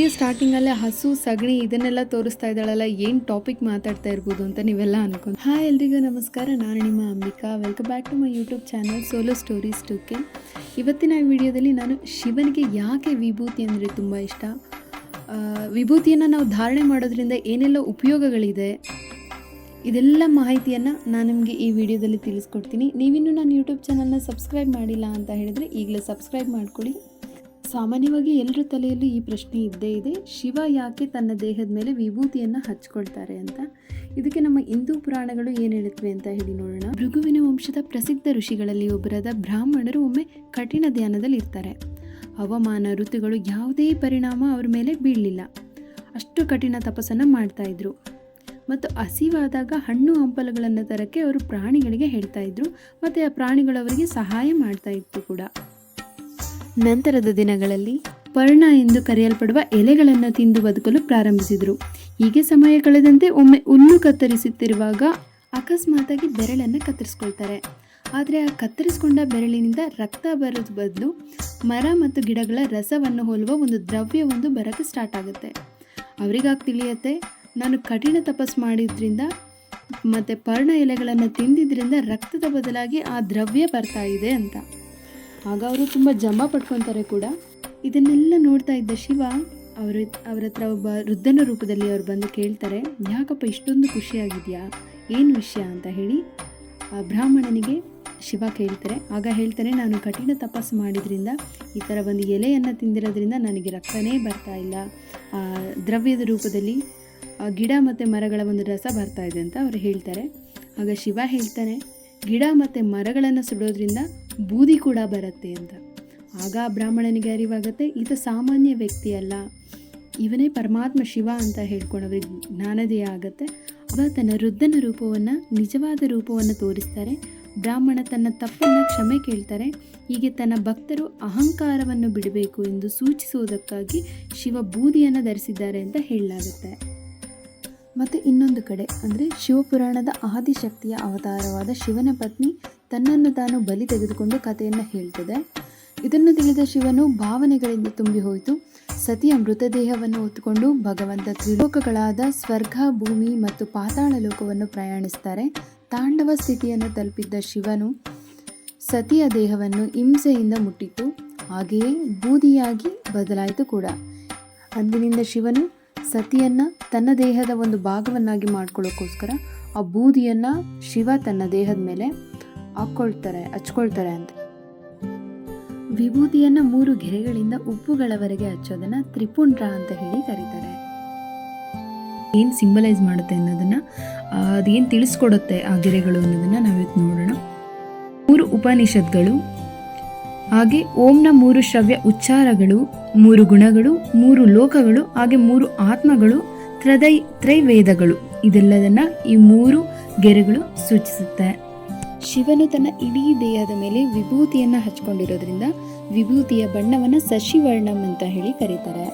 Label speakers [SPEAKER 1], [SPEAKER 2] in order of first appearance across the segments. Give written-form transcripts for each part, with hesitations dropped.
[SPEAKER 1] Video ಸ್ಟಾರ್ಟಿಂಗಲ್ಲೇ ಹಸು ಸಗಣಿ ಇದನ್ನೆಲ್ಲ ತೋರಿಸ್ತಾ ಇದ್ದಾಳಲ್ಲ, ಏನು ಟಾಪಿಕ್ ಮಾತಾಡ್ತಾ ಇರ್ಬೋದು ಅಂತ ನೀವೆಲ್ಲ ಅನ್ಕೊಂಡು. ಹಾಯ್ ಎಲ್ರಿಗೂ ನಮಸ್ಕಾರ, ನಾನು ನಿಮ್ಮ Ambika. Welcome back to my YouTube channel solo stories 2K. ಇವತ್ತಿನ ವಿಡಿಯೋದಲ್ಲಿ ನಾನು ಶಿವನಿಗೆ ಯಾಕೆ ವಿಭೂತಿ ಅಂದರೆ ತುಂಬ ಇಷ್ಟ, ವಿಭೂತಿಯನ್ನು ನಾವು ಧಾರಣೆ ಮಾಡೋದ್ರಿಂದ ಏನೆಲ್ಲ ಉಪಯೋಗಗಳಿದೆ, ಇದೆಲ್ಲ ಮಾಹಿತಿಯನ್ನು ನಾನು ನಿಮಗೆ ಈ ವಿಡಿಯೋದಲ್ಲಿ ತಿಳಿಸ್ಕೊಡ್ತೀನಿ. ನೀವಿನ್ನೂ ನನ್ನ ಯೂಟ್ಯೂಬ್ ಚಾನಲ್ನ ಸಬ್ಸ್ಕ್ರೈಬ್ ಮಾಡಿಲ್ಲ ಅಂತ ಹೇಳಿದರೆ ಈಗಲೇ ಸಬ್ಸ್ಕ್ರೈಬ್ ಮಾಡ್ಕೊಳ್ಳಿ. ಸಾಮಾನ್ಯವಾಗಿ ಎಲ್ಲರ ತಲೆಯಲ್ಲೂ ಈ ಪ್ರಶ್ನೆ ಇದ್ದೇ ಇದೆ, ಶಿವ ಯಾಕೆ ತನ್ನ ದೇಹದ ಮೇಲೆ ವಿಭೂತಿಯನ್ನು ಹಚ್ಕೊಳ್ತಾರೆ ಅಂತ. ಇದಕ್ಕೆ ನಮ್ಮ ಹಿಂದೂ ಪುರಾಣಗಳು ಏನು ಹೇಳುತ್ತವೆ ಅಂತ ಹೇಳಿ ನೋಡೋಣ. ಭೃಗುವಿನ ವಂಶದ ಪ್ರಸಿದ್ಧ ಋಷಿಗಳಲ್ಲಿ ಒಬ್ಬರಾದ ಬ್ರಾಹ್ಮಣರು ಒಮ್ಮೆ ಕಠಿಣ ಧ್ಯಾನದಲ್ಲಿ ಇರ್ತಾರೆ. ಹವಾಮಾನ ಋತುಗಳು ಯಾವುದೇ ಪರಿಣಾಮ ಅವ್ರ ಮೇಲೆ ಬೀಳಲಿಲ್ಲ. ಅಷ್ಟು ಕಠಿಣ ತಪಸ್ಸನ್ನು ಮಾಡ್ತಾಯಿದ್ರು. ಮತ್ತು ಹಸಿವಾದಾಗ ಹಣ್ಣು ಹಂಪಲುಗಳನ್ನು ತರಕ್ಕೆ ಅವರು ಪ್ರಾಣಿಗಳಿಗೆ ಹೇಳ್ತಾ ಇದ್ರು, ಮತ್ತು ಆ ಪ್ರಾಣಿಗಳು ಅವರಿಗೆ ಸಹಾಯ ಮಾಡ್ತಾ ಇತ್ತು ಕೂಡ. ನಂತರದ ದಿನಗಳಲ್ಲಿ ಪರ್ಣ ಎಂದು ಕರೆಯಲ್ಪಡುವ ಎಲೆಗಳನ್ನು ತಿಂದು ಬದುಕಲು ಪ್ರಾರಂಭಿಸಿದರು. ಹೀಗೆ ಸಮಯ ಕಳೆದಂತೆ ಒಮ್ಮೆ ಹುಲ್ಲು ಕತ್ತರಿಸುತ್ತಿರುವಾಗ ಅಕಸ್ಮಾತಾಗಿ ಬೆರಳನ್ನು ಕತ್ತರಿಸ್ಕೊಳ್ತಾರೆ. ಆದರೆ ಆ ಕತ್ತರಿಸಿಕೊಂಡ ಬೆರಳಿನಿಂದ ರಕ್ತ ಬರೋದು ಬದಲು ಮರ ಮತ್ತು ಗಿಡಗಳ ರಸವನ್ನು ಹೋಲುವ ಒಂದು ದ್ರವ್ಯವೊಂದು ಬರೋಕ್ಕೆ ಸ್ಟಾರ್ಟ್ ಆಗುತ್ತೆ. ಅವರಿಗಾಗಿ ತಿಳಿಯುತ್ತೆ, ನಾನು ಕಠಿಣ ತಪಸ್ಸು ಮಾಡಿದ್ರಿಂದ ಮತ್ತು ಪರ್ಣ ಎಲೆಗಳನ್ನು ತಿಂದಿದ್ದರಿಂದ ರಕ್ತದ ಬದಲಾಗಿ ಆ ದ್ರವ್ಯ ಬರ್ತಾ ಇದೆ ಅಂತ. ಆಗ ಅವರು ತುಂಬ ಜಂಬ ಪಡ್ಕೊತಾರೆ ಕೂಡ. ಇದನ್ನೆಲ್ಲ ನೋಡ್ತಾ ಇದ್ದ ಶಿವ ಅವ್ರ ಹತ್ರ ಒಬ್ಬ ವೃದ್ಧನ ರೂಪದಲ್ಲಿ ಅವ್ರು ಬಂದು ಕೇಳ್ತಾರೆ, ಯಾಕಪ್ಪ ಇಷ್ಟೊಂದು ಖುಷಿಯಾಗಿದೆಯಾ, ಏನು ವಿಷಯ ಅಂತ ಹೇಳಿ ಆ ಬ್ರಾಹ್ಮಣನಿಗೆ ಶಿವ ಕೇಳ್ತಾರೆ. ಆಗ ಹೇಳ್ತಾನೆ, ನಾನು ಕಠಿಣ ತಪಸ್ಸು ಮಾಡಿದ್ರಿಂದ ಈ ಥರ ಒಂದು ಎಲೆಯನ್ನು ತಿಂದಿರೋದ್ರಿಂದ ನನಗೆ ರಕ್ತನೇ ಬರ್ತಾ ಇಲ್ಲ, ದ್ರವ್ಯದ ರೂಪದಲ್ಲಿ ಗಿಡ ಮತ್ತು ಮರಗಳ ಒಂದು ರಸ ಬರ್ತಾ ಇದೆ ಅಂತ ಅವರು ಹೇಳ್ತಾರೆ. ಆಗ ಶಿವ ಹೇಳ್ತಾನೆ, ಗಿಡ ಮತ್ತು ಮರಗಳನ್ನು ಸುಡೋದ್ರಿಂದ ಬೂದಿ ಕೂಡ ಬರುತ್ತೆ ಅಂತ. ಆಗ ಬ್ರಾಹ್ಮಣನಿಗೆ ಅರಿವಾಗುತ್ತೆ, ಈತ ಸಾಮಾನ್ಯ ವ್ಯಕ್ತಿ ಅಲ್ಲ, ಇವನೇ ಪರಮಾತ್ಮ ಶಿವ ಅಂತ ಹೇಳ್ಕೊಂಡು ಅವರಿಗೆ ಜ್ಞಾನೋದಯ ಆಗುತ್ತೆ. ಆಗ ತನ್ನ ವೃದ್ಧನ ರೂಪವನ್ನು, ನಿಜವಾದ ರೂಪವನ್ನು ತೋರಿಸ್ತಾರೆ. ಬ್ರಾಹ್ಮಣ ತನ್ನ ತಪ್ಪನ್ನು ಕ್ಷಮೆ ಕೇಳ್ತಾರೆ. ಹೀಗೆ ತನ್ನ ಭಕ್ತರು ಅಹಂಕಾರವನ್ನು ಬಿಡಬೇಕು ಎಂದು ಸೂಚಿಸುವುದಕ್ಕಾಗಿ ಶಿವ ಬೂದಿಯನ್ನು ಧರಿಸಿದ್ದಾರೆ ಅಂತ ಹೇಳಲಾಗುತ್ತೆ. ಮತ್ತು ಇನ್ನೊಂದು ಕಡೆ ಅಂದರೆ ಶಿವಪುರಾಣದ ಆದಿಶಕ್ತಿಯ ಅವತಾರವಾದ ಶಿವನ ಪತ್ನಿ ತನ್ನನ್ನು ತಾನು ಬಲಿ ತೆಗೆದುಕೊಂಡು ಕಥೆಯನ್ನು ಹೇಳ್ತದೆ. ಇದನ್ನು ತಿಳಿದ ಶಿವನು ಭಾವನೆಗಳಿಂದ ತುಂಬಿ ಹೋಯಿತು. ಸತಿಯ ಮೃತದೇಹವನ್ನು ಹೊತ್ತುಕೊಂಡು ಭಗವಂತ ತ್ರಿಲೋಕಗಳಾದ ಸ್ವರ್ಗ, ಭೂಮಿ ಮತ್ತು ಪಾತಾಳ ಲೋಕವನ್ನು ಪ್ರಯಾಣಿಸ್ತಾರೆ. ತಾಂಡವ ಸ್ಥಿತಿಯನ್ನು ತಲುಪಿದ್ದ ಶಿವನು ಸತಿಯ ದೇಹವನ್ನು ಹಿಂಸೆಯಿಂದ ಮುಟ್ಟಿತ್ತು, ಹಾಗೆಯೇ ಬೂದಿಯಾಗಿ ಬದಲಾಯಿತು ಕೂಡ. ಅಂದಿನಿಂದ ಶಿವನು ಸತಿಯನ್ನು ತನ್ನ ದೇಹದ ಒಂದು ಭಾಗವನ್ನಾಗಿ ಮಾಡ್ಕೊಳ್ಳೋಕ್ಕೋಸ್ಕರ ಆ ಬೂದಿಯನ್ನು ಶಿವ ತನ್ನ ದೇಹದ ಮೇಲೆ ಹಚ್ಕೊಳ್ತಾರೆ ಅಂತ. ವಿಭೂತಿಯನ್ನು 3 ಗೆರೆಗಳಿಂದ ಉಪ್ಪುಗಳವರೆಗೆ ಹಚ್ಚೋದನ್ನು ತ್ರಿಪುಂಡ್ರ ಅಂತ ಹೇಳಿ ಕರೀತಾರೆ. ಏನು ಸಿಂಬಲೈಸ್ ಮಾಡುತ್ತೆ ಅನ್ನೋದನ್ನು, ಅದೇನು ತಿಳಿಸ್ಕೊಡುತ್ತೆ ಆ ಗೆರೆಗಳು ಅನ್ನೋದನ್ನು ನಾವಿವತ್ತು ನೋಡೋಣ. 3 ಉಪನಿಷತ್ಗಳು, ಹಾಗೆ ಓಂನ 3 ಶ್ರವ್ಯ ಉಚ್ಚಾರಗಳು, 3 ಗುಣಗಳು, 3 ಲೋಕಗಳು, ಹಾಗೆ 3 ಆತ್ಮಗಳು, ತ್ರೈವೇದಗಳು, ಇದೆಲ್ಲದನ್ನು ಈ 3 ಗೆರೆಗಳು ಸೂಚಿಸುತ್ತೆ. ಶಿವನು ತನ್ನ ಇಡೀ ದೇಹದ ಮೇಲೆ ವಿಭೂತಿಯನ್ನು ಹಚ್ಕೊಂಡಿರೋದ್ರಿಂದ ವಿಭೂತಿಯ ಬಣ್ಣವನ್ನು ಶಶಿವರ್ಣಂ ಅಂತ ಹೇಳಿ ಕರೀತಾರೆ.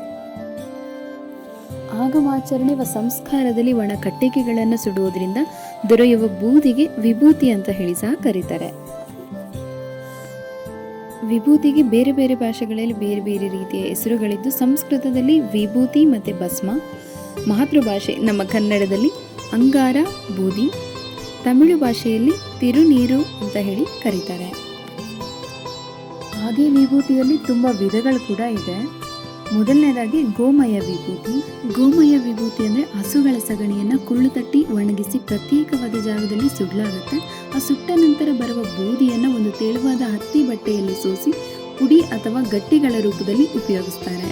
[SPEAKER 1] ಆಗಮಾಚರಣೆ ಸಂಸ್ಕಾರದಲ್ಲಿ ಒಣ ಕಟ್ಟಿಗೆಗಳನ್ನು ಸುಡುವುದರಿಂದ ದೊರೆಯುವ ಬೂದಿಗೆ ವಿಭೂತಿ ಅಂತ ಹೇಳಿ ಸಹ ಕರೀತಾರೆ. ವಿಭೂತಿಗೆ ಬೇರೆ ಬೇರೆ ಭಾಷೆಗಳಲ್ಲಿ ಬೇರೆ ಬೇರೆ ರೀತಿಯ ಹೆಸರುಗಳಿದ್ದು, ಸಂಸ್ಕೃತದಲ್ಲಿ ವಿಭೂತಿ ಮತ್ತು ಭಸ್ಮ, ಮಾತೃಭಾಷೆ ನಮ್ಮ ಕನ್ನಡದಲ್ಲಿ ಅಂಗಾರ, ಬೂದಿ, ತಮಿಳು ಭಾಷೆಯಲ್ಲಿ ತಿರುನೀರು ಅಂತ ಹೇಳಿ ಕರೀತಾರೆ. ಹಾಗೆ ವಿಭೂತಿಯಲ್ಲಿ ತುಂಬ ವಿಧಗಳು ಕೂಡ ಇದೆ. ಮೊದಲನೇದಾಗಿ ಗೋಮಯ ವಿಭೂತಿ. ಗೋಮಯ ವಿಭೂತಿ ಅಂದರೆ ಹಸುಗಳ ಸಗಣಿಯನ್ನು ಕುಳ್ಳು ತಟ್ಟಿ ಒಣಗಿಸಿ ಪ್ರತ್ಯೇಕವಾದ ಜಾಗದಲ್ಲಿ ಸುಡಲಾಗುತ್ತೆ. ಆ ಸುಟ್ಟ ನಂತರ ಬರುವ ಬೂದಿಯನ್ನು ಒಂದು ತೆಳುವಾದ ಹತ್ತಿ ಬಟ್ಟೆಯಲ್ಲಿ ಸೋಸಿ ಪುಡಿ ಅಥವಾ ಗಟ್ಟಿಗಳ ರೂಪದಲ್ಲಿ ಉಪಯೋಗಿಸ್ತಾರೆ.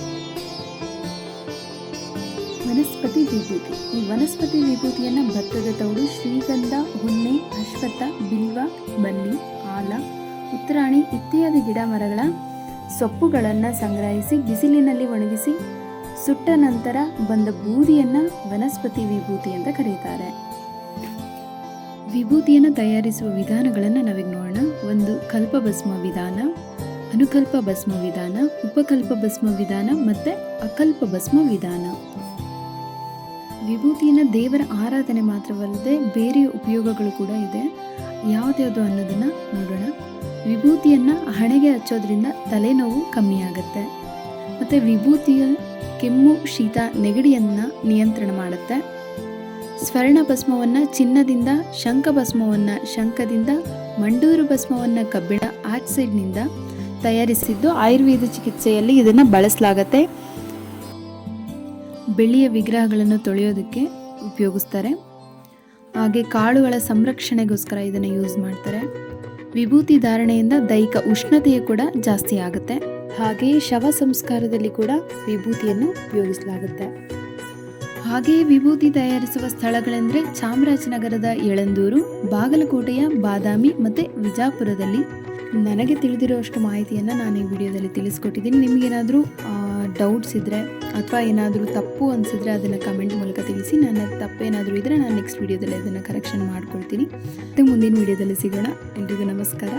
[SPEAKER 1] ವನಸ್ಪತಿ ವಿಭೂತಿ. ಈ ವನಸ್ಪತಿ ವಿಭೂತಿಯನ್ನು ಭತ್ತದ ತೌಡು, ಶ್ರೀಗಂಧ, ಹುನ್ನೆ, ಅಶ್ವತ್ಥ, ಬಿಲ್ವ, ಬನ್ನಿ, ಆಲ, ಉತ್ತರಾಣಿ ಇತ್ಯಾದಿ ಗಿಡ ಮರಗಳ ಸೊಪ್ಪುಗಳನ್ನು ಸಂಗ್ರಹಿಸಿ ಬಿಸಿಲಿನಲ್ಲಿ ಒಣಗಿಸಿ ಸುಟ್ಟ ನಂತರ ಬಂದ ಬೂದಿಯನ್ನು ವನಸ್ಪತಿ ವಿಭೂತಿ ಅಂತ ಕರೀತಾರೆ. ವಿಭೂತಿಯನ್ನು ತಯಾರಿಸುವ ವಿಧಾನಗಳನ್ನು ನಾವೀಗ ನೋಡೋಣ. ಒಂದು ಕಲ್ಪಭಸ್ಮ ವಿಧಾನ, ಅನುಕಲ್ಪ ಭಸ್ಮ ವಿಧಾನ, ಉಪಕಲ್ಪ ಭಸ್ಮ ವಿಧಾನ ಮತ್ತು ಅಕಲ್ಪ ಭಸ್ಮ ವಿಧಾನ. ವಿಭೂತಿಯನ್ನು ದೇವರ ಆರಾಧನೆ ಮಾತ್ರವಲ್ಲದೆ ಬೇರೆ ಉಪಯೋಗಗಳು ಕೂಡ ಇದೆ. ಯಾವುದ್ಯಾವುದು ಅನ್ನೋದನ್ನು ನೋಡೋಣ. ವಿಭೂತಿಯನ್ನು ಹಣೆಗೆ ಹಚ್ಚೋದ್ರಿಂದ ತಲೆನೋವು ಕಮ್ಮಿ ಆಗುತ್ತೆ. ಮತ್ತು ವಿಭೂತಿಯ ಕೆಮ್ಮು, ಶೀತ, ನೆಗಡಿಯನ್ನು ನಿಯಂತ್ರಣ ಮಾಡುತ್ತೆ. ಸ್ವರ್ಣ ಭಸ್ಮವನ್ನು ಚಿನ್ನದಿಂದ, ಶಂಖ ಭಸ್ಮವನ್ನು ಶಂಖದಿಂದ, ಮಂಡೂರು ಭಸ್ಮವನ್ನು ಕಬ್ಬಿಣ ಆಕ್ಸೈಡ್ನಿಂದ ತಯಾರಿಸಿದ್ದು ಆಯುರ್ವೇದ ಚಿಕಿತ್ಸೆಯಲ್ಲಿ ಇದನ್ನು ಬಳಸಲಾಗತ್ತೆ. ಬೆಳ್ಳಿಯ ವಿಗ್ರಹಗಳನ್ನು ತೊಳೆಯೋದಕ್ಕೆ ಉಪಯೋಗಿಸ್ತಾರೆ. ಹಾಗೆ ಕಾಳುಗಳ ಸಂರಕ್ಷಣೆಗೋಸ್ಕರ ಇದನ್ನು ಯೂಸ್ ಮಾಡ್ತಾರೆ. ವಿಭೂತಿ ಧಾರಣೆಯಿಂದ ದೈಹಿಕ ಉಷ್ಣತೆಯು ಕೂಡ ಜಾಸ್ತಿ ಆಗುತ್ತೆ. ಹಾಗೆಯೇ ಶವ ಸಂಸ್ಕಾರದಲ್ಲಿ ಕೂಡ ವಿಭೂತಿಯನ್ನು ಉಪಯೋಗಿಸಲಾಗುತ್ತೆ. ಹಾಗೆಯೇ ವಿಭೂತಿ ತಯಾರಿಸುವ ಸ್ಥಳಗಳೆಂದರೆ ಚಾಮರಾಜನಗರದ ಯಳಂದೂರು, ಬಾಗಲಕೋಟೆಯ ಬಾದಾಮಿ ಮತ್ತು ವಿಜಾಪುರದಲ್ಲಿ. ನನಗೆ ತಿಳಿದಿರುವಷ್ಟು ಮಾಹಿತಿಯನ್ನು ನಾನು ಈ ವಿಡಿಯೋದಲ್ಲಿ ತಿಳಿಸ್ಕೊಟ್ಟಿದ್ದೀನಿ. ನಿಮಗೇನಾದರೂ ಡೌಟ್ಸ್ ಇದ್ದರೆ ಅಥವಾ ಏನಾದರೂ ತಪ್ಪು ಅನಿಸಿದರೆ ಅದನ್ನು ಕಮೆಂಟ್ ಮೂಲಕ ತಿಳಿಸಿ. ನನ್ನ ತಪ್ಪೇನಾದರೂ ಇದ್ದರೆ ನಾನು ನೆಕ್ಸ್ಟ್ ವಿಡಿಯೋದಲ್ಲಿ ಅದನ್ನು ಕರೆಕ್ಷನ್ ಮಾಡ್ಕೊಳ್ತೀನಿ. ಮತ್ತು ಮುಂದಿನ ವಿಡಿಯೋದಲ್ಲಿ ಸಿಗೋಣ. ಎಲ್ರಿಗೂ ನಮಸ್ಕಾರ.